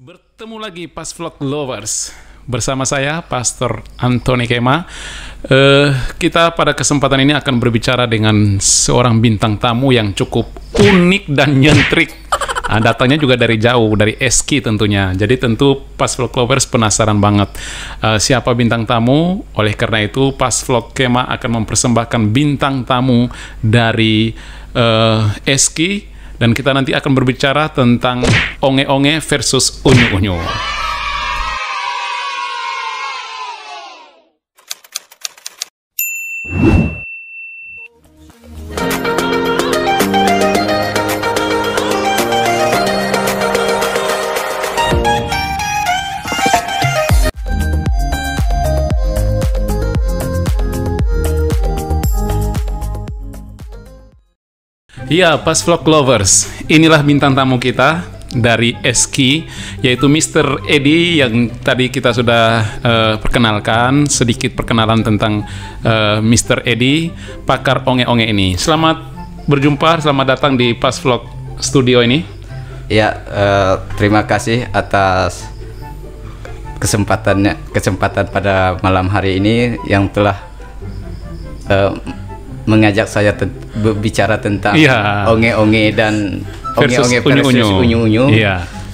Bertemu lagi pas Vlog Lovers bersama saya Pastor Antoni Kema. Kita pada kesempatan ini akan berbicara dengan seorang bintang tamu yang cukup unik dan nyentrik. Datangnya juga dari jauh, dari Eski tentunya. Jadi tentu pas Vlog Lovers penasaran banget siapa bintang tamu. Oleh karena itu pas Vlog Kema akan mempersembahkan bintang tamu dari Eski. Dan kita nanti akan berbicara tentang onge-onge versus unyu-unyu. Ya, pas Vlog Lovers, inilah bintang tamu kita dari Eski, yaitu Mr. Edi yang tadi kita sudah perkenalkan, sedikit perkenalan tentang Mr. Edi, pakar onge-onge ini. Selamat berjumpa, selamat datang di Pas Vlog Studio ini. Ya, terima kasih atas kesempatan pada malam hari ini yang telah mengajak saya berbicara tentang onge-onge dan onge-onge versus unyu-unyu.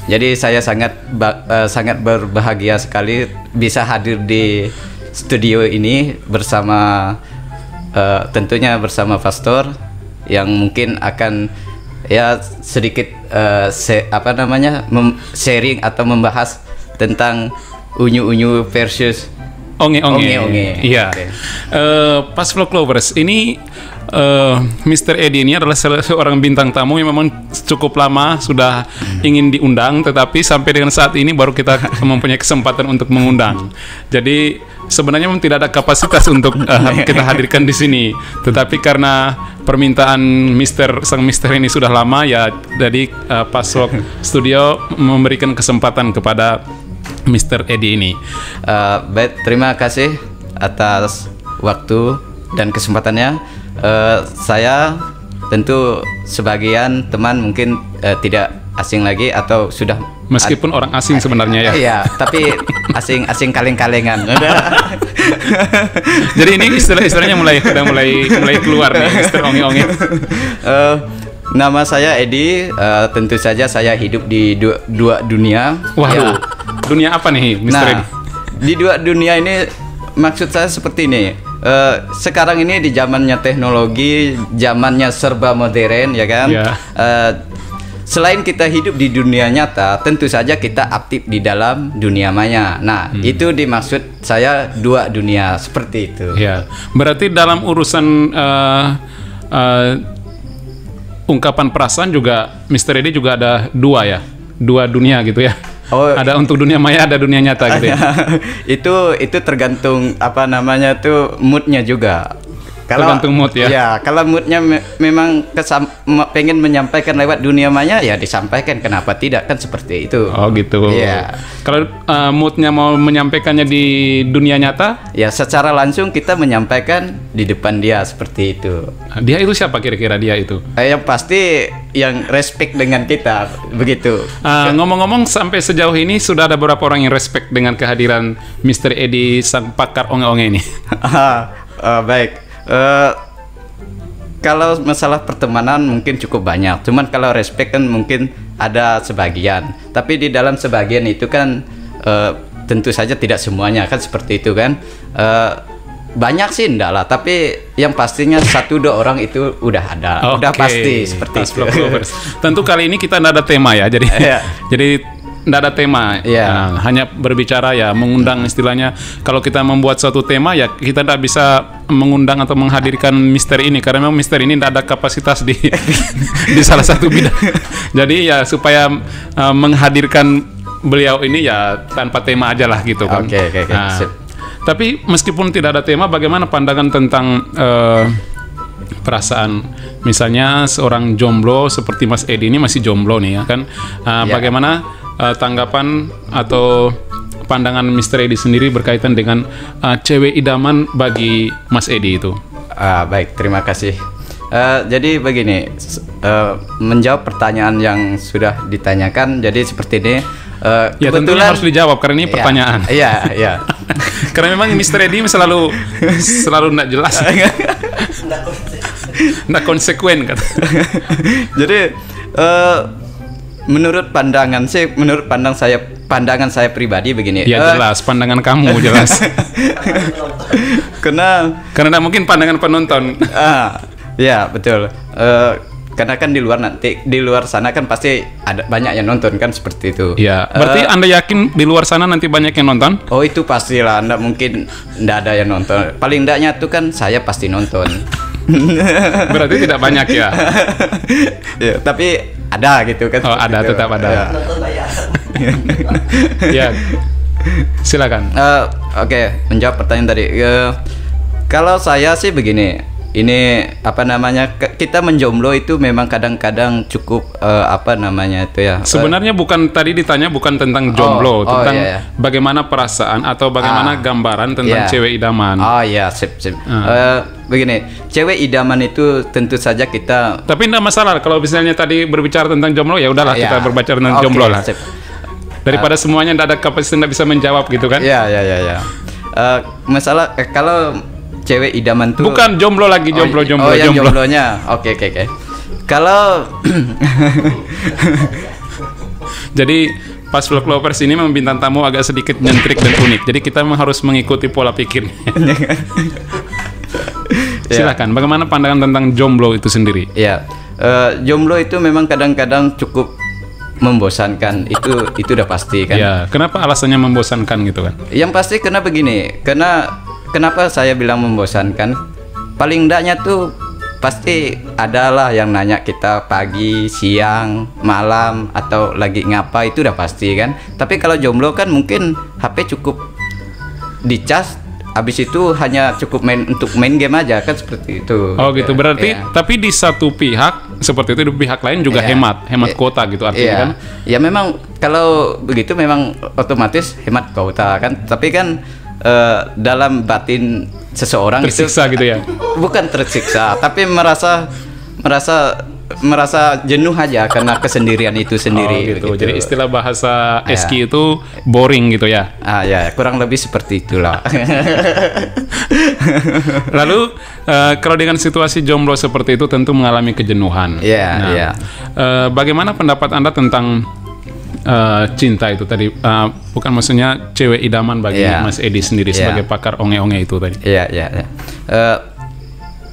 Jadi saya sangat berbahagia sekali bisa hadir di studio ini bersama tentunya bersama Pastor yang mungkin akan ya sedikit sharing atau membahas tentang unyu-unyu versus onge-onge. Iya. Okay. Pas Vlog Lovers ini Mr. Edi ini adalah seorang bintang tamu yang memang cukup lama sudah ingin diundang, tetapi sampai dengan saat ini baru kita mempunyai kesempatan untuk mengundang. Jadi sebenarnya memang tidak ada kapasitas untuk kita hadirkan di sini, tetapi karena permintaan sang Mister ini sudah lama ya, jadi Pas Vlog Studio memberikan kesempatan kepada Mr. Edi ini. Baik, terima kasih atas waktu dan kesempatannya. Saya tentu sebagian teman mungkin tidak asing lagi atau sudah meskipun orang asing sebenarnya ya. Iya, tapi asing kaleng-kalengan. Jadi ini istilahnya mulai keluar nih, Mr. Onge-onge. Nama saya Edi, tentu saja saya hidup di dua dunia. Waduh, dunia apa nih, Mr. Edi? Di dua dunia ini maksud saya seperti ini. Sekarang ini di zamannya teknologi, zamannya serba modern, ya kan? Selain kita hidup di dunia nyata, tentu saja kita aktif di dalam dunia maya. Nah, itu dimaksud saya dua dunia seperti itu. Ya, berarti dalam urusan ungkapan perasaan juga Mr. Edi juga ada dua dunia gitu ya. Ada untuk dunia maya, ada dunia nyata gitu ya. itu tergantung tuh moodnya juga. Tergantung mood ya. Ya, kalau moodnya memang pengen menyampaikan lewat dunia maya ya disampaikan, kenapa tidak, kan seperti itu. Oh gitu. Ya. Kalau moodnya mau menyampaikannya di dunia nyata, ya secara langsung kita menyampaikan di depan dia seperti itu. Dia itu siapa kira-kira dia itu? Yang pasti yang respect dengan kita begitu. Ngomong-ngomong, sampai sejauh ini sudah ada beberapa orang yang respect dengan kehadiran Mr. Edi sang pakar onge-onge ini. Baik. Kalau masalah pertemanan mungkin cukup banyak, cuman kalau respect kan mungkin ada sebagian, tapi di dalam sebagian itu kan tentu saja tidak semuanya kan seperti itu kan. Banyak sih enggak lah, tapi yang pastinya 1-2 orang itu udah ada. Udah pasti seperti itu. Tentu kali ini kita enggak ada tema ya, jadi jadi enggak ada tema. Hanya berbicara ya, mengundang istilahnya. Kalau kita membuat suatu tema ya kita enggak bisa mengundang atau menghadirkan misteri ini karena memang misteri ini enggak ada kapasitas di di salah satu bidang. Jadi ya supaya menghadirkan beliau ini ya tanpa tema aja lah gitu kan. Oke. Tapi meskipun tidak ada tema, bagaimana pandangan tentang perasaan misalnya seorang jomblo seperti Mas Edi ini masih jomblo nih ya kan? Bagaimana tanggapan atau pandangan Mr. Edi sendiri berkaitan dengan cewek idaman bagi Mas Edi itu? Baik, terima kasih. Jadi begini, menjawab pertanyaan yang sudah ditanyakan, jadi seperti ini, Ya tentunya harus dijawab karena ini pertanyaan. Iya. Karena memang Mr. Edi selalu nggak jelas. Nggak konsekuen kata. Jadi menurut pandangan saya pribadi begini. Ya jelas, pandangan kamu jelas. Karena nggak mungkin pandangan penonton. Ya betul. Karena kan di luar sana kan pasti ada banyak yang nonton kan seperti itu. Ya, berarti Anda yakin di luar sana nanti banyak yang nonton? Oh itu pastilah, Anda mungkin nggak ada yang nonton. Paling enggaknya tuh kan saya pasti nonton. Berarti tidak banyak ya? Ya, tapi ada gitu kan. Oh ada, tetap ada. Ya. Ya, silakan. Oke, menjawab pertanyaan tadi. Kalau saya sih begini. Ini kita menjomblo itu memang kadang-kadang cukup sebenarnya bukan tadi ditanya bukan tentang jomblo, tentang bagaimana perasaan atau bagaimana gambaran tentang cewek idaman. Sip. Begini, cewek idaman itu tentu saja kita. Tapi tidak masalah kalau misalnya tadi berbicara tentang jomblo, ya udahlah kita berbicara tentang jomblo lah. Sip. Daripada semuanya tidak ada kapasitas tidak bisa menjawab gitu kan? Ya. Masalah kalau cewek idaman tuh bukan jomblo lagi, jomblonya. Oke. Kalau jadi pas Vlog Lovers ini memang bintang tamu agak sedikit nyentrik dan unik. Jadi kita memang harus mengikuti pola pikirnya. Silakan, bagaimana pandangan tentang jomblo itu sendiri? Ya, jomblo itu memang kadang-kadang cukup membosankan. Itu udah pasti kan. Ya, kenapa alasannya membosankan gitu kan? Yang pasti karena begini, kenapa saya bilang membosankan? Paling enggaknya tuh pasti adalah yang nanya kita pagi, siang, malam, atau lagi ngapa, itu udah pasti kan. Tapi kalau jomblo kan mungkin HP cukup dicas, habis itu hanya cukup untuk main game aja kan, seperti itu. Oh gitu, berarti tapi di satu pihak seperti itu, di pihak lain juga hemat kuota gitu artinya kan? Ya memang kalau begitu memang otomatis hemat kuota kan. Tapi kan dalam batin seseorang tersiksa itu, gitu ya? Bukan tersiksa, tapi merasa jenuh aja karena kesendirian itu sendiri. Gitu. Jadi istilah bahasa Eski itu boring gitu ya? Ya kurang lebih seperti itulah. Lalu kalau dengan situasi jomblo seperti itu tentu mengalami kejenuhan. Bagaimana pendapat Anda tentang cinta itu tadi, bukan maksudnya cewek idaman bagi Mas Edi sendiri sebagai pakar onge-onge itu tadi?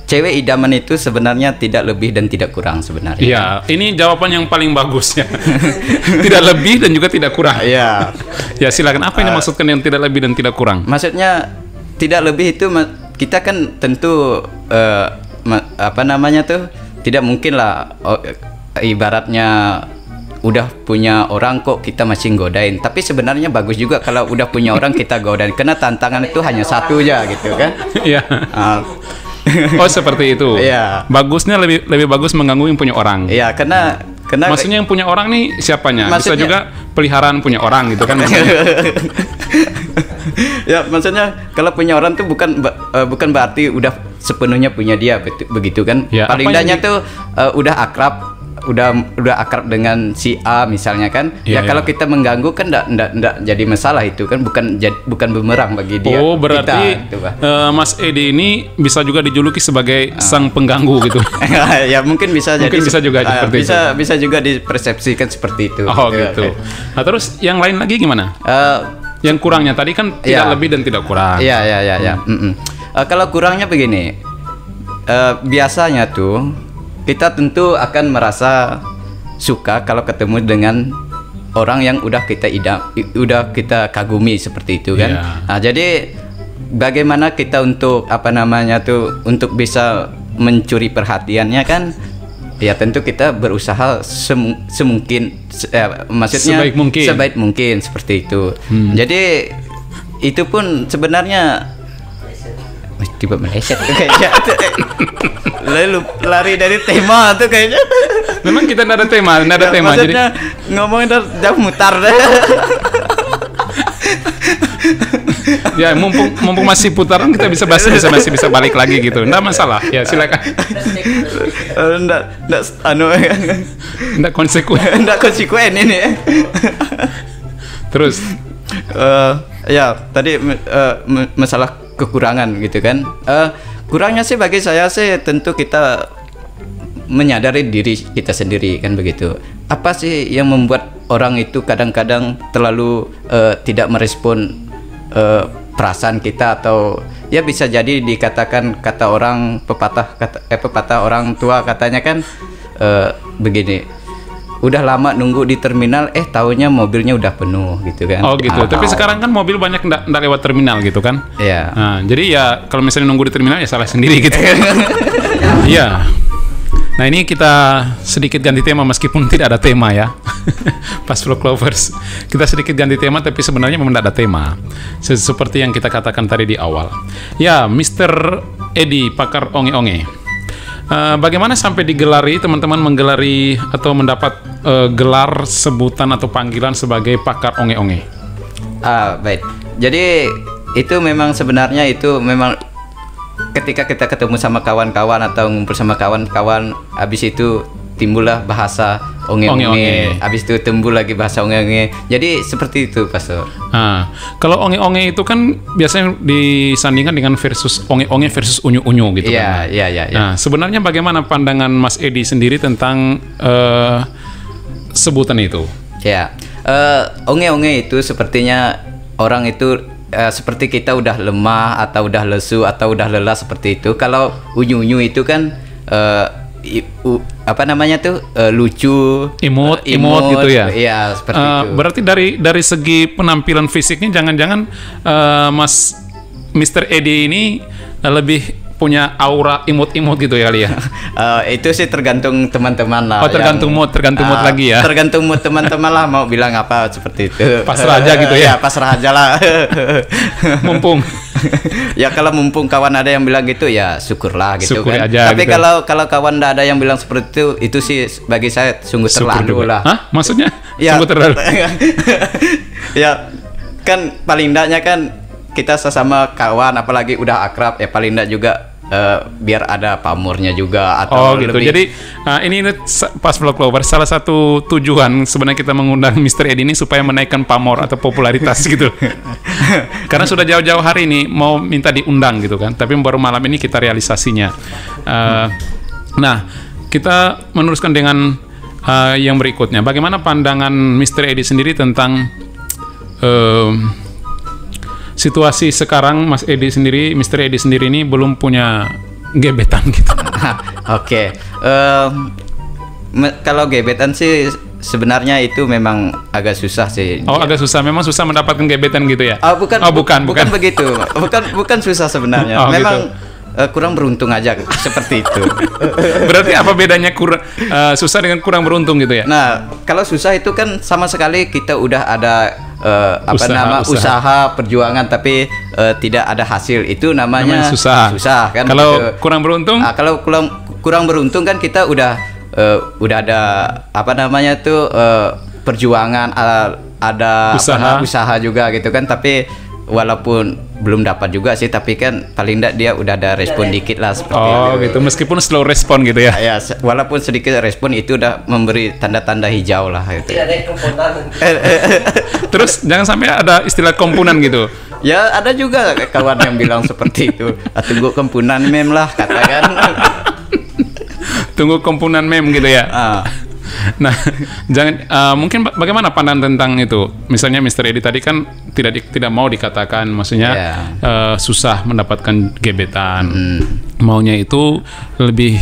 Cewek idaman itu sebenarnya tidak lebih dan tidak kurang sebenarnya. Iya, ini jawaban yang paling bagus ya. Tidak lebih dan juga tidak kurang. Iya. Ya silakan, apa yang dimaksudkan yang tidak lebih dan tidak kurang? Maksudnya tidak lebih itu kita kan tentu tidak mungkin lah ibaratnya udah punya orang kok kita masih godain. Tapi sebenarnya bagus juga kalau udah punya orang kita godain, karena tantangan itu hanya satu aja gitu kan. Iya. Oh seperti itu. Iya. Bagusnya lebih bagus mengganggu yang punya orang. Iya, karena maksudnya yang punya orang nih siapanya? Bisa juga peliharaan punya orang gitu kan. Ya maksudnya kalau punya orang tuh bukan berarti udah sepenuhnya punya dia begitu kan. Ya, paling tidaknya tuh udah akrab dengan si A misalnya kan. Kalau kita mengganggu kan enggak jadi masalah, itu kan bukan bumerang bagi dia. Oh berarti Mas Edi ini bisa juga dijuluki sebagai sang pengganggu gitu. Ya mungkin bisa juga seperti itu. Bisa juga dipersepsikan seperti itu. Oh gitu. Nah terus yang lain lagi gimana? Yang kurangnya tadi kan tidak lebih dan tidak kurang. Iya. Kalau kurangnya begini, biasanya tuh kita tentu akan merasa suka kalau ketemu dengan orang yang udah kita kagumi seperti itu kan. Nah, jadi bagaimana kita untuk untuk bisa mencuri perhatiannya kan? Ya tentu kita berusaha maksudnya sebaik mungkin seperti itu. Jadi itu pun sebenarnya tiba meleset kayaknya. Lalu lari dari tema tuh kayaknya. Memang kita nggak ada tema. Maksudnya jadi ngomongin jauh mutar deh. Ya mumpung masih putaran kita masih bisa balik lagi gitu. Nggak masalah. Ya silakan. Nggak konsekuen ini. Terus ya tadi masalah kekurangan gitu kan. Kurangnya sih bagi saya sih tentu kita menyadari diri kita sendiri kan begitu. Apa sih yang membuat orang itu kadang-kadang terlalu tidak merespon perasaan kita, atau ya bisa jadi dikatakan kata orang pepatah orang tua katanya kan begini, udah lama nunggu di terminal taunya mobilnya udah penuh gitu kan. Oh gitu. Tapi sekarang kan mobil banyak ndak lewat terminal gitu kan. Iya. Nah, jadi ya kalau misalnya nunggu di terminal ya salah sendiri gitu. Iya. Nah, ini kita sedikit ganti tema meskipun tidak ada tema ya. Pas Vlog Lovers. Kita sedikit ganti tema tapi sebenarnya memang tidak ada tema. Seperti yang kita katakan tadi di awal. Ya, Mr. Edi, pakar onge-onge. Bagaimana sampai digelari, teman-teman menggelari atau mendapat gelar sebutan atau panggilan sebagai pakar onge-onge? Baik. Jadi itu memang sebenarnya itu memang ketika kita ketemu sama kawan-kawan atau ngumpul sama kawan-kawan, habis itu timbullah bahasa onge-onge. Habis itu timbul lagi bahasa onge-onge. Jadi seperti itu, Pastor. Kalau onge-onge itu kan biasanya disandingkan dengan versus onge-onge versus unyu-unyu gitu kan. Iya. Nah, sebenarnya bagaimana pandangan Mas Edi sendiri tentang sebutan itu? Ya, onge-onge itu sepertinya orang itu seperti kita udah lemah atau udah lesu atau udah lelah seperti itu. Kalau unyu-unyu itu kan apa namanya tuh lucu, imut gitu ya. Iya, seperti itu. Berarti dari segi penampilan fisiknya jangan-jangan Mas Mr. Edi ini lebih punya aura imut-imut gitu ya kali ya. Itu sih tergantung teman-teman lah. Oh, tergantung mood lagi ya. Tergantung mood teman-teman lah mau bilang apa seperti itu. Pasrah aja gitu ya. Ya, pasrah aja lah. Mumpung. Ya kalau mumpung kawan ada yang bilang gitu ya syukurlah gitu. Syukuri kan. Aja, tapi gitu. kalau kawan tidak ada yang bilang seperti itu sih bagi saya sungguh terlalu lah. Hah? Maksudnya? Ya, sungguh terlalu. Ya kan paling ndaknya kan kita sesama kawan apalagi udah akrab ya paling ndak juga biar ada pamornya juga atau gitu. lebih. Jadi ini pas Vlog Lovers salah satu tujuan sebenarnya kita mengundang Mr. Edi ini supaya menaikkan pamor atau popularitas gitu. Karena sudah jauh-jauh hari ini mau minta diundang gitu kan, tapi baru malam ini kita realisasinya. Nah, kita meneruskan dengan yang berikutnya. Bagaimana pandangan Mr. Edi sendiri tentang situasi sekarang? Mr. Edi sendiri ini belum punya gebetan gitu. Oke. Kalau gebetan sih sebenarnya itu memang agak susah sih. Oh, agak susah. Memang susah mendapatkan gebetan gitu ya? Bukan begitu. Bukan susah sebenarnya. Memang gitu. Kurang beruntung aja seperti itu. Berarti apa bedanya susah dengan kurang beruntung gitu ya? Nah, kalau susah itu kan sama sekali kita udah ada usaha perjuangan tapi tidak ada hasil, itu namanya susah kan. Kalau gitu. Kurang beruntung? Kalau kurang beruntung kan kita udah ada perjuangan, ada usaha juga gitu kan, tapi walaupun belum dapat juga sih, tapi kan paling enggak dia udah ada respon dikit lah seperti itu. Oh gitu, meskipun slow respon gitu ya? Ya, walaupun sedikit respon itu udah memberi tanda-tanda hijau lah gitu. Tidak ada komponan. Terus jangan sampai ada istilah komponan gitu. Ya ada juga kawan yang bilang seperti itu. Tunggu komponan mem lah katakan. Tunggu komponan mem gitu ya. Nah, mungkin bagaimana pandangan tentang itu? Misalnya Mr. Edi tadi kan tidak mau dikatakan, maksudnya susah mendapatkan gebetan. Maunya itu lebih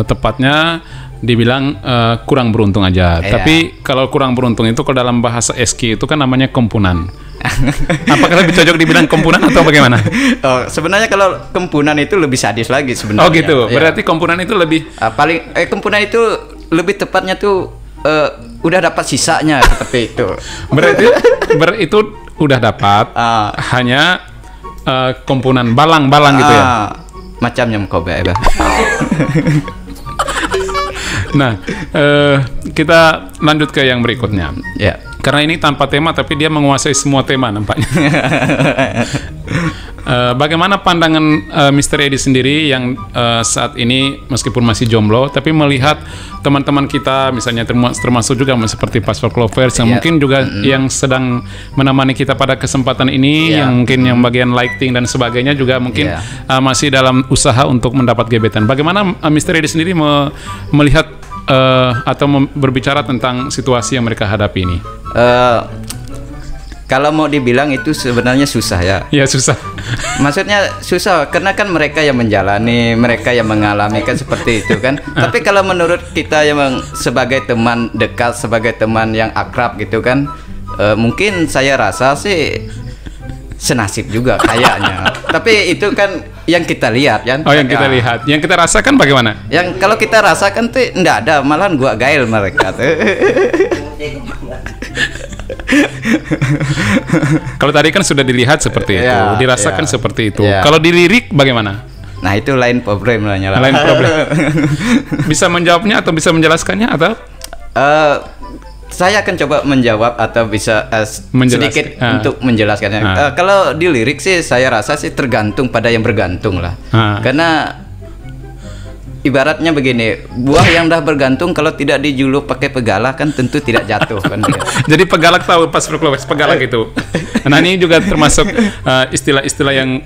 tepatnya dibilang kurang beruntung aja. Tapi kalau kurang beruntung itu kalau dalam bahasa SK itu kan namanya kompunan. Apakah lebih cocok dibilang kompunan atau bagaimana? Oh, sebenarnya kalau kompunan itu lebih sadis lagi sebenarnya. Oh gitu. Berarti kompunan itu lebih kompunan itu lebih tepatnya tuh udah dapat sisanya seperti itu. Berarti itu udah dapat, hanya komponan balang-balang gitu ya. Macamnya mkobe. Nah, kita lanjut ke yang berikutnya. Ya. Karena ini tanpa tema, tapi dia menguasai semua tema nampaknya. Bagaimana pandangan Mr. Edi sendiri yang saat ini meskipun masih jomblo, tapi melihat teman-teman kita, misalnya termasuk juga seperti Password Lovers yang mungkin juga yang sedang menemani kita pada kesempatan ini, yang mungkin yang bagian lighting dan sebagainya juga mungkin masih dalam usaha untuk mendapat gebetan. Bagaimana Mr. Edi sendiri melihat atau berbicara tentang situasi yang mereka hadapi ini? Kalau mau dibilang itu sebenarnya susah ya. Ya susah. Maksudnya susah karena kan mereka yang menjalani, mereka yang mengalami kan seperti itu kan. Tapi kalau menurut kita yang sebagai teman dekat, sebagai teman yang akrab gitu kan, mungkin saya rasa sih senasib juga kayaknya. Tapi itu kan yang kita lihat kan. Oh, yang kita lihat. Yang kita rasakan bagaimana? Yang kalau kita rasakan tuh enggak ada, malahan gua gael mereka tuh. Kalau tadi kan sudah dilihat seperti itu, dirasakan seperti itu. Kalau dilirik bagaimana? Nah itu lain problem lah. Lain problem. Bisa menjawabnya atau bisa menjelaskannya atau? Saya akan coba menjawab atau bisa sedikit untuk menjelaskannya. Kalau dilirik sih saya rasa sih tergantung pada yang bergantung lah. Karena ibaratnya begini, buah yang dah bergantung kalau tidak dijuluk pakai pegalak kan tentu tidak jatuh kan. Jadi pegalak tahu pas Lovers pegalak itu. Nah ini juga termasuk istilah-istilah yang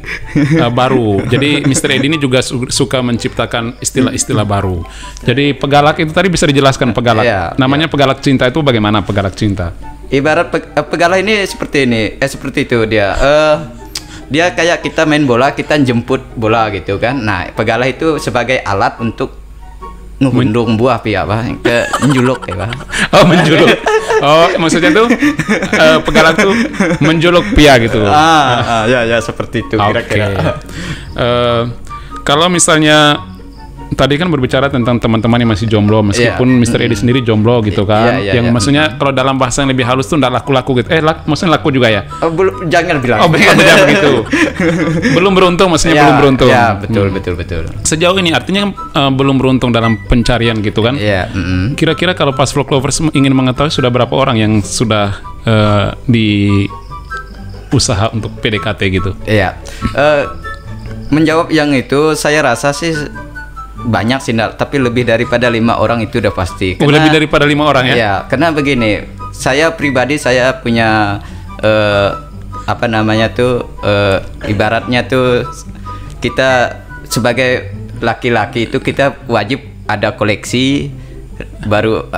baru. Jadi Mr. Edi ini juga suka menciptakan istilah-istilah baru. Jadi pegalak itu tadi bisa dijelaskan pegalak. Namanya pegalak cinta itu bagaimana pegalak cinta? Ibarat pegalak ini seperti ini, seperti itu dia. Dia kayak kita main bola, kita jemput bola gitu kan. Nah, pegalah itu sebagai alat untuk ngundung buah pia ke menjuluk ya, Pak. Oh, menjuluk. Oh, maksudnya tuh pegalah tuh menjuluk pia gitu. Ya seperti itu kira-kira. Kalau misalnya tadi kan berbicara tentang teman-teman yang masih jomblo, meskipun Mr. Edi sendiri jomblo gitu kan, yang maksudnya kalau dalam bahasa yang lebih halus tuh nggak laku-laku gitu. Maksudnya laku juga ya? Jangan bilang. Jangan begitu. Belum beruntung, maksudnya belum beruntung. Ya, betul. Sejauh ini artinya belum beruntung dalam pencarian gitu kan? Kira-kira kalau Password Lovers ingin mengetahui sudah berapa orang yang sudah di usaha untuk PDKT gitu? Iya. Menjawab yang itu saya rasa sih banyak sih, tapi lebih daripada 5 orang itu udah pasti. Lebih daripada 5 orang ya? Iya, karena begini, saya pribadi saya punya apa namanya tuh ibaratnya tuh kita sebagai laki-laki itu kita wajib ada koleksi, baru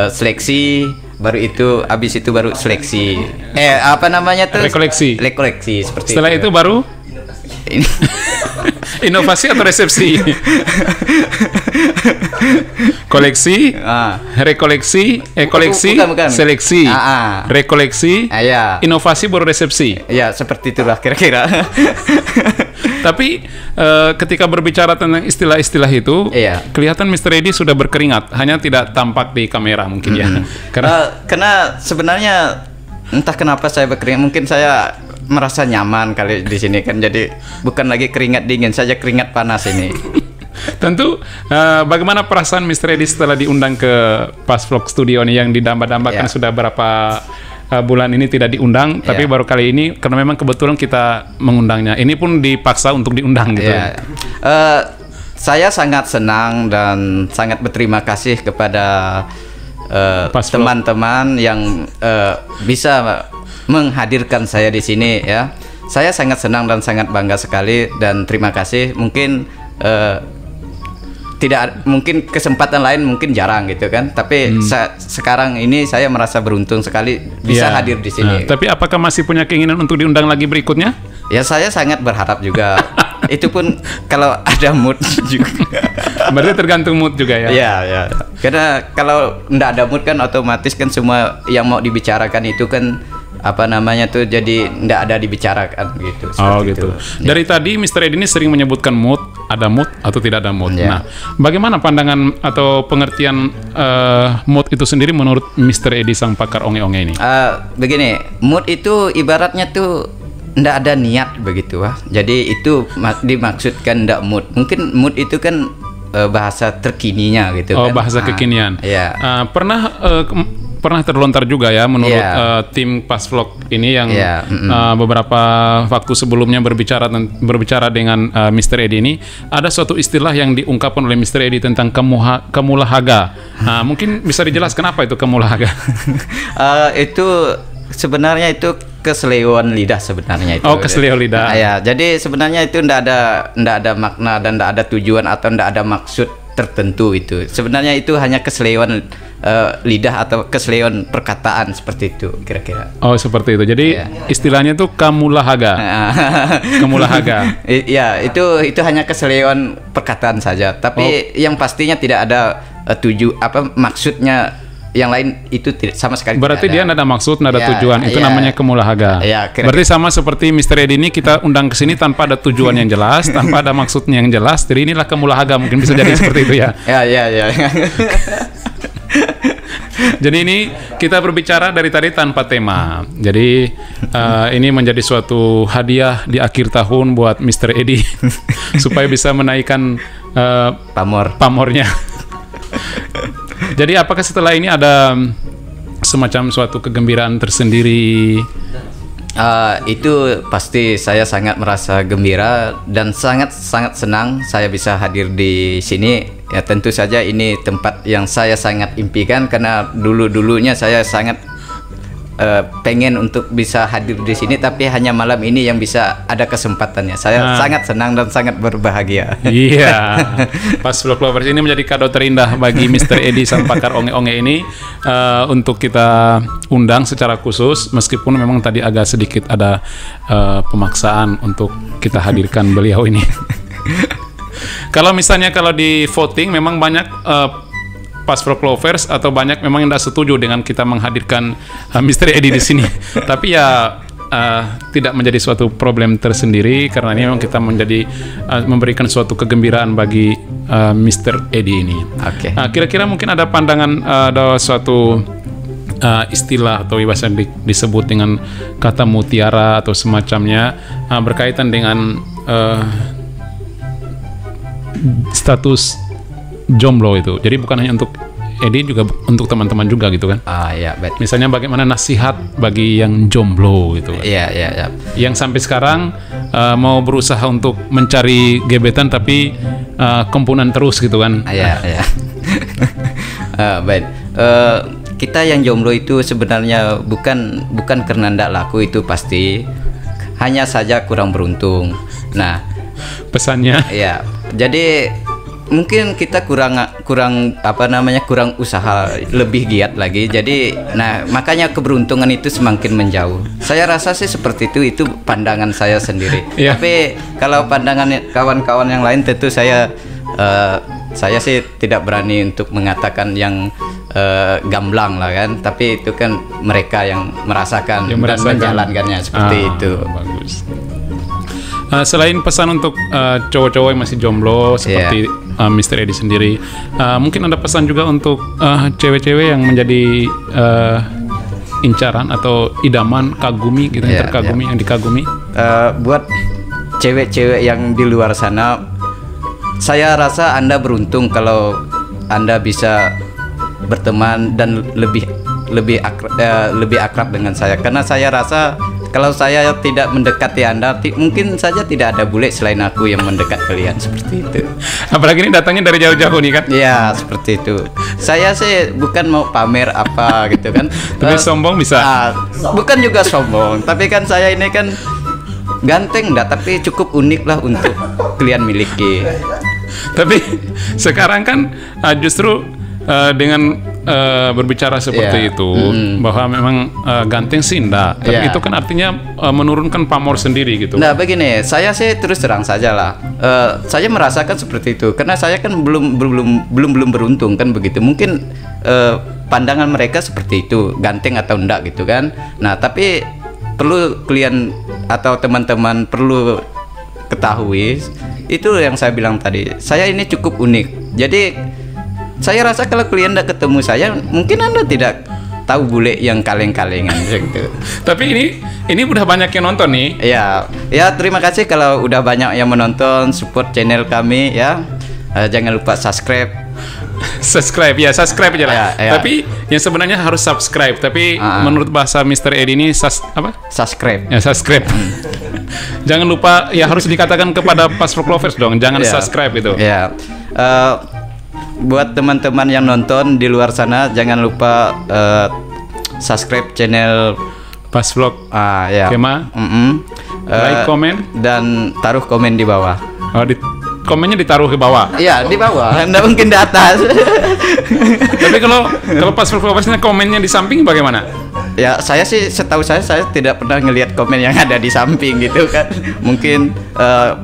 seleksi, baru itu habis itu baru seleksi. Apa namanya tuh? Rekoleksi seperti setelah itu baru inovasi atau resepsi? Koleksi, rekoleksi, koleksi, bukan. seleksi, rekoleksi, inovasi baru resepsi. Ya, seperti itulah kira-kira. Tapi ketika berbicara tentang istilah-istilah itu, kelihatan Mr. Edi sudah berkeringat, hanya tidak tampak di kamera mungkin ya. Karena sebenarnya entah kenapa saya berkeringat, mungkin saya merasa nyaman kali di sini kan, jadi bukan lagi keringat dingin saja, keringat panas ini. Tentu bagaimana perasaan Mr. Edi setelah diundang ke Passvlog Studio nih yang didamba-dambakan sudah berapa bulan ini tidak diundang, tapi baru kali ini karena memang kebetulan kita mengundangnya. Ini pun dipaksa untuk diundang gitu. Saya sangat senang dan sangat berterima kasih kepada teman-teman yang bisa menghadirkan saya di sini ya. Saya sangat senang dan sangat bangga sekali dan terima kasih. Mungkin mungkin kesempatan lain mungkin jarang gitu kan. Tapi sekarang ini saya merasa beruntung sekali bisa hadir di sini. Tapi apakah masih punya keinginan untuk diundang lagi berikutnya? Ya saya sangat berharap juga. Itu pun kalau ada mood juga. Berarti tergantung mood juga ya? Iya. Karena kalau nggak ada mood kan otomatis kan semua yang mau dibicarakan itu kan apa namanya tuh jadi nggak ada dibicarakan gitu. Gitu. Dari tadi Mr. Edi ini sering menyebutkan mood, ada mood atau tidak ada mood. Nah, bagaimana pandangan atau pengertian mood itu sendiri menurut Mr. Edi sang pakar onge-onge ini? Begini, mood itu ibaratnya tuh nggak ada niat begitu Jadi itu dimaksudkan nggak mood. Mungkin mood itu kan bahasa terkininya gitu kan. Bahasa kekinian. Iya. Pernah pernah terlontar juga ya menurut tim Pas Vlog ini yang beberapa waktu sebelumnya berbicara dengan Mr. Edi ini, ada suatu istilah yang diungkapkan oleh Mr. Edi tentang kemulahaga. Nah, mungkin bisa dijelaskan apa itu kemulahaga? Itu sebenarnya itu keselewuan lidah sebenarnya itu. Oh, keselewuan lidah. Ya, jadi sebenarnya itu ndak ada makna dan ndak ada tujuan atau ndak ada maksud tertentu itu. Sebenarnya itu hanya keselewuan lidah atau keselewuan perkataan seperti itu kira-kira. Oh, seperti itu. Jadi istilahnya itu kamulahaga. Kamulahaga. Iya, itu hanya keselewuan perkataan saja. Tapi yang pastinya tidak ada maksudnya. Yang lain itu tidak sama sekali. Berarti dia tidak ada maksud, tidak ada tujuan. Itu namanya kemulahaga. Berarti sama seperti Mr. Edi ini, kita undang ke sini tanpa ada tujuan yang jelas, tanpa ada maksudnya yang jelas. Jadi inilah kemulahaga, mungkin bisa jadi seperti itu ya. Ya. Jadi ini kita berbicara dari tadi tanpa tema. Jadi ini menjadi suatu hadiah di akhir tahun buat Mr. Edi supaya bisa menaikkan pamornya. Jadi apakah setelah ini ada semacam suatu kegembiraan tersendiri? Itu pasti saya sangat merasa gembira dan sangat senang saya bisa hadir di sini. Ya tentu saja ini tempat yang saya sangat impikan karena dulunya saya sangat pengen untuk bisa hadir di sini, tapi hanya malam ini yang bisa ada kesempatannya. Saya sangat senang dan sangat berbahagia. Iya. Pas Vlog Lovers ini menjadi kado terindah bagi Mr. Edi sang pakar onge-onge ini untuk kita undang secara khusus, meskipun memang tadi agak sedikit ada pemaksaan untuk kita hadirkan beliau ini. Kalau misalnya di voting memang banyak Pas Vlog Lovers atau banyak memang yang tidak setuju dengan kita menghadirkan Mr. Edi di sini. Tapi ya tidak menjadi suatu problem tersendiri karena ini memang kita memberikan suatu kegembiraan bagi Mr. Edi ini. Oke. Kira-kira mungkin ada pandangan ada suatu istilah atau bahasa disebut dengan kata mutiara atau semacamnya berkaitan dengan status jomblo itu. Jadi bukan hanya untuk Edi, juga untuk teman-teman juga gitu kan. Ya, misalnya bagaimana nasihat bagi yang jomblo gitu kan. Iya. Yang sampai sekarang mau berusaha untuk mencari gebetan tapi kempunan terus gitu kan. Iya. Baik. Kita yang jomblo itu sebenarnya bukan karena ndak laku, itu pasti. Hanya saja kurang beruntung. Nah, pesannya. Iya. Jadi mungkin kita kurang usaha lebih giat lagi. Jadi makanya keberuntungan itu semakin menjauh. Saya rasa sih seperti itu pandangan saya sendiri. Tapi kalau pandangan kawan-kawan yang lain tentu saya sih tidak berani untuk mengatakan yang gamblang lah kan. Tapi itu kan mereka yang merasakan dan menjalankannya seperti itu. Bagus. Selain pesan untuk cowok-cowok yang masih jomblo seperti Mr. Edi sendiri, mungkin ada pesan juga untuk cewek-cewek yang menjadi incaran atau idaman, kagumi gitu, yang terkagumi, yang dikagumi. Buat cewek-cewek yang di luar sana, saya rasa Anda beruntung kalau Anda bisa berteman dan lebih akrab dengan saya, karena saya rasa kalau saya tidak mendekati Anda, mungkin saja tidak ada bule selain aku yang mendekat kalian, seperti itu. Apalagi ini datangnya dari jauh-jauh nih kan? Iya, seperti itu. Saya sih bukan mau pamer apa gitu kan. Tapi sombong bisa? Bukan juga sombong, tapi kan saya ini kan ganteng tapi cukup unik lah untuk kalian miliki. Tapi sekarang kan justru dengan berbicara seperti itu, bahwa memang ganteng sih enggak, tapi itu kan artinya menurunkan pamor sendiri gitu. Nah begini, saya sih terus terang saja lah, saya merasakan seperti itu karena saya kan belum beruntung kan begitu. Mungkin pandangan mereka seperti itu, ganteng atau enggak gitu kan. Nah tapi perlu kalian atau teman-teman perlu ketahui, itu yang saya bilang tadi, saya ini cukup unik. Jadi saya rasa kalau kalian tidak ketemu saya, mungkin Anda tidak tahu bule yang kaleng-kalengan gitu. Tapi ini udah banyak yang nonton nih. Ya terima kasih kalau udah banyak yang menonton, support channel kami ya. Jangan lupa subscribe. Subscribe aja lah. Ya. Tapi yang sebenarnya harus subscribe. Tapi menurut bahasa Mr. Edi ini apa? Subscribe. Ya, subscribe. Jangan lupa ya, harus dikatakan kepada Password Lovers dong. Jangan subscribe itu. Ya. Buat teman-teman yang nonton di luar sana, jangan lupa subscribe channel Password ya. Kema. Like, komen, dan taruh komen di bawah. Komennya ditaruh ke bawah. Iya, di bawah. Nggak mungkin di atas. Tapi kalau Password Loversnya komennya di samping bagaimana? Ya, setahu saya tidak pernah ngelihat komen yang ada di samping gitu kan. Mungkin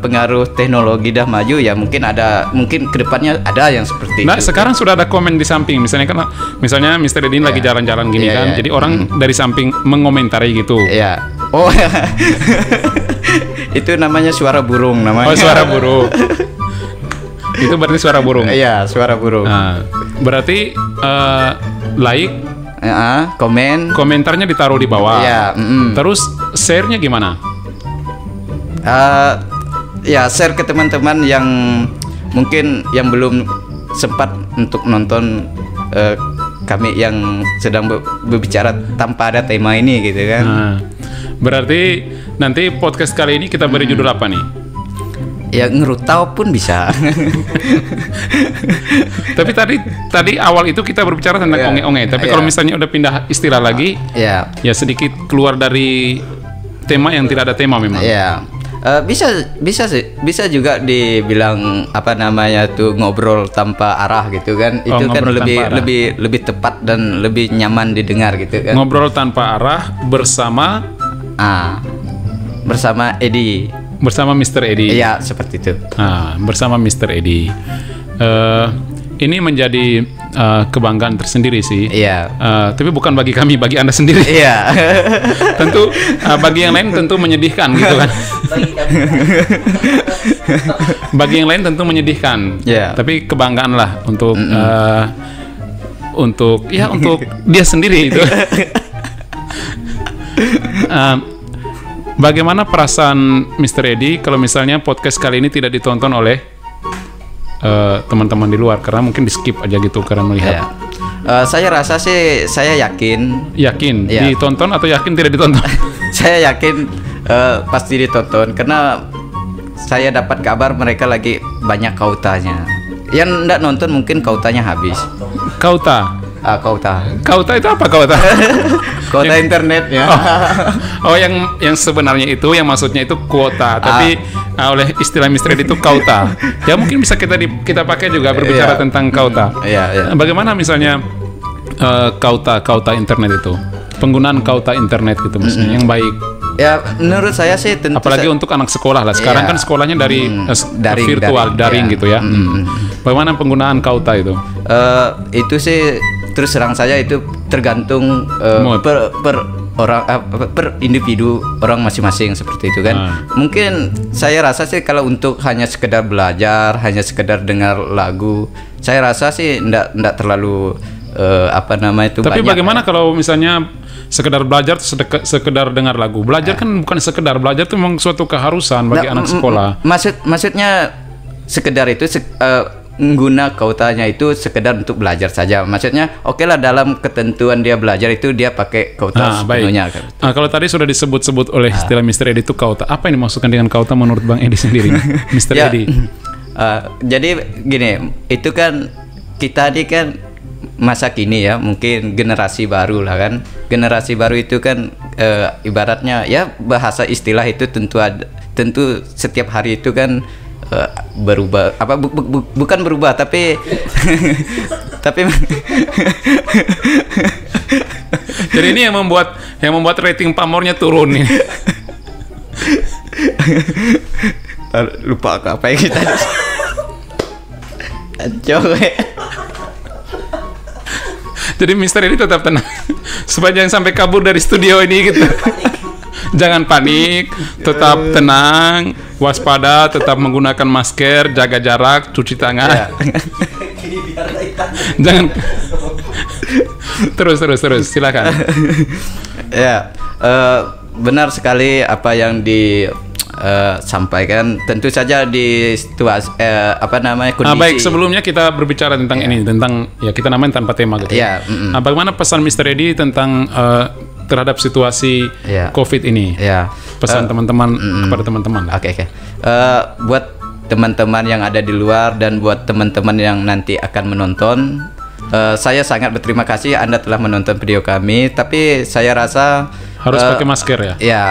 pengaruh teknologi dah maju ya, mungkin kedepannya ada yang seperti itu. Sekarang sudah ada komen di samping. Misalnya Mr. Edin lagi jalan-jalan gini kan. Jadi orang dari samping mengomentari gitu. Iya. Oh. Itu namanya suara burung namanya. Oh, suara burung. Itu berarti suara burung. Iya, suara burung. Berarti like, komentarnya ditaruh di bawah. Ya, Terus share-nya gimana? Ya, share ke teman-teman yang mungkin yang belum sempat untuk nonton kami yang sedang berbicara tanpa ada tema ini gitu kan. Berarti nanti podcast kali ini kita beri judul apa nih? Ya, ngerutau pun bisa. Tapi tadi awal itu kita berbicara tentang onge-onge. Tapi kalau misalnya udah pindah istilah lagi, ya sedikit keluar dari tema yang tidak ada tema memang. Ya, bisa juga dibilang apa namanya tuh, ngobrol tanpa arah gitu kan. Itu kan lebih tepat dan lebih nyaman didengar gitu kan. Ngobrol tanpa arah bersama Edi. Bersama Mr. Edi. Iya, seperti itu. Bersama Mr. Edi. Ini menjadi kebanggaan tersendiri sih. Iya. Tapi bukan bagi kami, bagi Anda sendiri. Iya. Tentu bagi yang lain tentu menyedihkan gitu kan. Bagi yang lain tentu menyedihkan. Yeah. Tapi kebanggaan lah untuk untuk dia sendiri itu. Bagaimana perasaan Mr. Edi kalau misalnya podcast kali ini tidak ditonton oleh teman-teman di luar, karena mungkin di skip aja gitu karena melihat? Saya rasa sih, saya yakin ditonton atau yakin tidak ditonton? Saya yakin pasti ditonton, karena saya dapat kabar mereka lagi banyak kautanya. Yang nggak nonton mungkin kautanya habis. Kauta? Kauta itu apa kauta? Kuota internet ya. Oh, yang sebenarnya itu yang maksudnya itu kuota, tapi oleh istilah Mr. Edi itu kauta. Ya mungkin bisa kita pakai juga berbicara tentang kauta. Bagaimana misalnya kauta internet itu? Penggunaan kauta internet gitu maksudnya yang baik. Ya, menurut saya sih tentu. Apalagi untuk anak sekolah lah. Sekarang kan sekolahnya dari daring gitu ya. Bagaimana penggunaan kauta itu? Itu sih terus terang saya itu tergantung per individu orang masing-masing seperti itu kan. Mungkin saya rasa sih kalau untuk hanya sekedar belajar, hanya sekedar dengar lagu, saya rasa sih enggak terlalu Tapi bagaimana kalau misalnya sekedar belajar, sekedar dengar lagu? Belajar kan bukan sekedar belajar, itu memang suatu keharusan bagi anak sekolah. Maksudnya sekedar itu guna kautanya itu sekedar untuk belajar saja. Maksudnya oke lah, dalam ketentuan dia belajar itu dia pakai kauta sepenuhnya. Kalau tadi sudah disebut-sebut oleh istilah Mr. Edi itu kauta, apa yang dimaksudkan dengan kauta menurut Bang Edi sendiri? Mr. Edi. Jadi gini, itu kan kita ini kan masa kini ya, mungkin generasi baru lah kan. Generasi baru itu kan ibaratnya ya, bahasa istilah itu tentu setiap hari itu kan berubah, bukan berubah tapi jadi ini yang membuat rating pamornya turun nih. Lupa apa yang kita coba. Jadi Mr. Edi tetap tenang supaya jangan sampai kabur dari studio ini gitu. Jangan panik, tetap tenang, waspada, tetap menggunakan masker, jaga jarak, cuci tangan. Jangan. Terus, silakan. Ya, benar sekali apa yang sampaikan. Tentu saja di situasi kondisi. Baik, sebelumnya kita berbicara tentang ini, tentang ya kita namain tanpa tema gitu. Nah, bagaimana pesan Mr. Edi tentang terhadap situasi COVID ini? Pesan teman-teman kepada teman-teman. Oke. Buat teman-teman yang ada di luar dan buat teman-teman yang nanti akan menonton, saya sangat berterima kasih Anda telah menonton video kami. Tapi saya rasa harus pakai masker ya. Ya.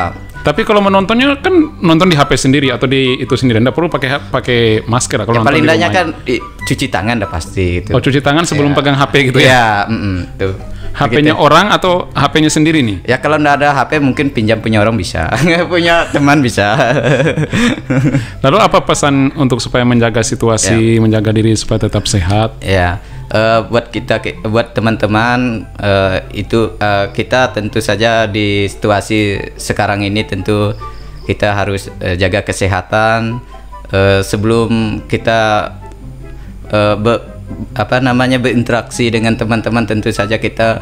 Tapi kalau menontonnya kan nonton di HP sendiri atau di itu sendiri, Anda perlu pakai masker kalau nonton. Paling banyak kan cuci tangan dah pasti itu. Oh, cuci tangan sebelum pegang HP gitu ya? Tuh. HP-nya orang atau HP-nya sendiri nih? Ya kalau nggak ada HP mungkin pinjam punya orang bisa, punya teman bisa. Lalu apa pesan untuk supaya menjaga situasi, menjaga diri supaya tetap sehat? Buat teman-teman kita tentu saja di situasi sekarang ini tentu kita harus jaga kesehatan sebelum kita berinteraksi dengan teman-teman. Tentu saja kita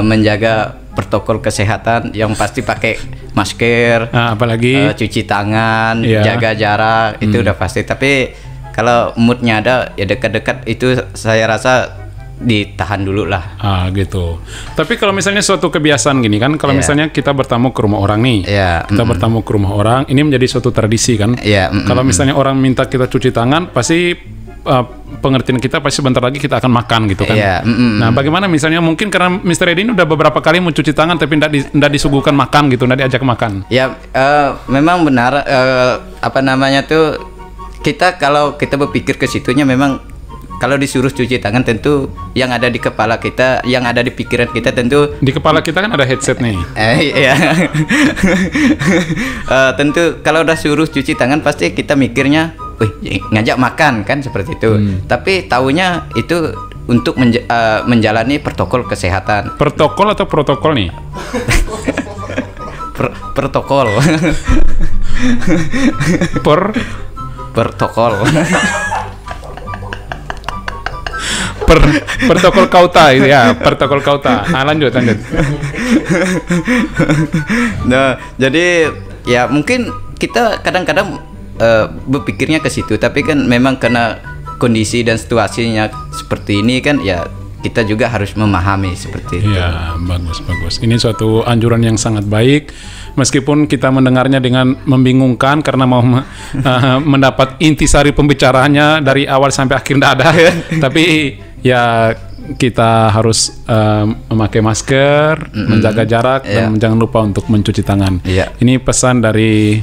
menjaga protokol kesehatan yang pasti pakai masker, apalagi cuci tangan, jaga jarak, itu udah pasti. Tapi kalau moodnya ada ya dekat-dekat itu saya rasa ditahan dulu lah. Gitu. Tapi kalau misalnya suatu kebiasaan gini kan, kalau misalnya kita bertamu ke rumah orang nih, kita bertamu ke rumah orang, ini menjadi suatu tradisi kan. Kalau misalnya orang minta kita cuci tangan, pasti pengertian kita pasti sebentar lagi kita akan makan gitu kan. Nah, bagaimana misalnya mungkin karena Mr. Edi ini udah beberapa kali mau cuci tangan tapi tidak disuguhkan makan gitu, tidak diajak makan. Memang benar kita kalau kita berpikir ke situnya, memang kalau disuruh cuci tangan tentu yang ada di kepala kita, yang ada di pikiran kita tentu di kepala kita kan ada headset nih. Tentu kalau udah suruh cuci tangan pasti kita mikirnya, ngajak makan kan seperti itu. Tapi taunya itu untuk menjalani protokol kesehatan. Protokol atau protokol nih? Protokol. Protokol. Protokol kauta itu ya, protokol kauta. Lanjut. Nah, jadi ya mungkin kita kadang-kadang berpikirnya ke situ, tapi kan memang karena kondisi dan situasinya seperti ini kan, ya kita juga harus memahami seperti itu. Ya, bagus. Ini suatu anjuran yang sangat baik. Meskipun kita mendengarnya dengan membingungkan karena mau mendapat intisari pembicaraannya dari awal sampai akhir tidak ada. Tapi ya kita harus memakai masker, menjaga jarak, dan jangan lupa untuk mencuci tangan. Ini pesan dari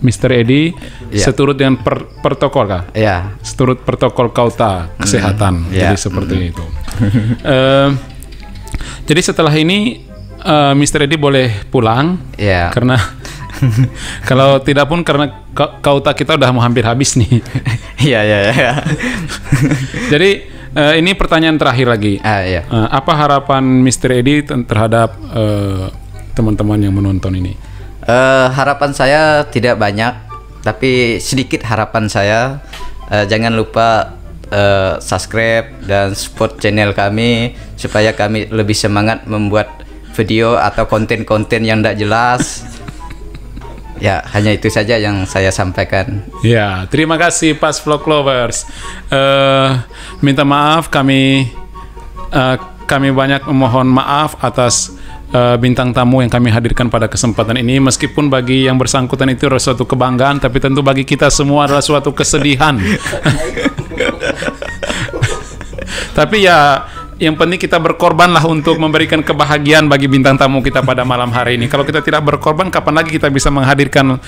Mr. Edi seturut dengan protokol kah? Seturut protokol kauta kesehatan. Jadi seperti itu. Jadi setelah ini Mr. Edi boleh pulang karena kalau tidak pun karena kauta kita udah mau hampir habis nih. Jadi ini pertanyaan terakhir lagi. Apa harapan Mr. Edi terhadap teman-teman yang menonton ini? Harapan saya tidak banyak, tapi sedikit harapan saya. Jangan lupa subscribe dan support channel kami supaya kami lebih semangat membuat video atau konten-konten yang tidak jelas. Ya, hanya itu saja yang saya sampaikan. Ya, terima kasih Pas Vlog Lovers. Minta maaf kami banyak memohon maaf atas bintang tamu yang kami hadirkan pada kesempatan ini. Meskipun bagi yang bersangkutan itu adalah suatu kebanggaan, tapi tentu bagi kita semua adalah suatu kesedihan. Tapi ya yang penting kita berkorbanlah untuk memberikan kebahagiaan bagi bintang tamu kita pada malam hari ini. Kalau kita tidak berkorban, kapan lagi kita bisa menghadirkan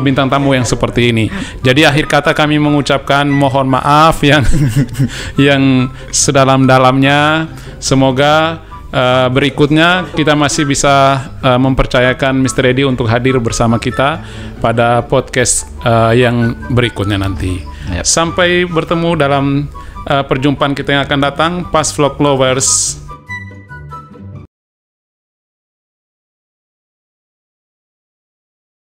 bintang tamu yang seperti ini? Jadi akhir kata kami mengucapkan mohon maaf yang sedalam-dalamnya. Semoga berikutnya kita masih bisa mempercayakan Mr. Edi untuk hadir bersama kita pada podcast yang berikutnya nanti. Sampai bertemu dalam perjumpaan kita yang akan datang. Pas Vlog Lovers.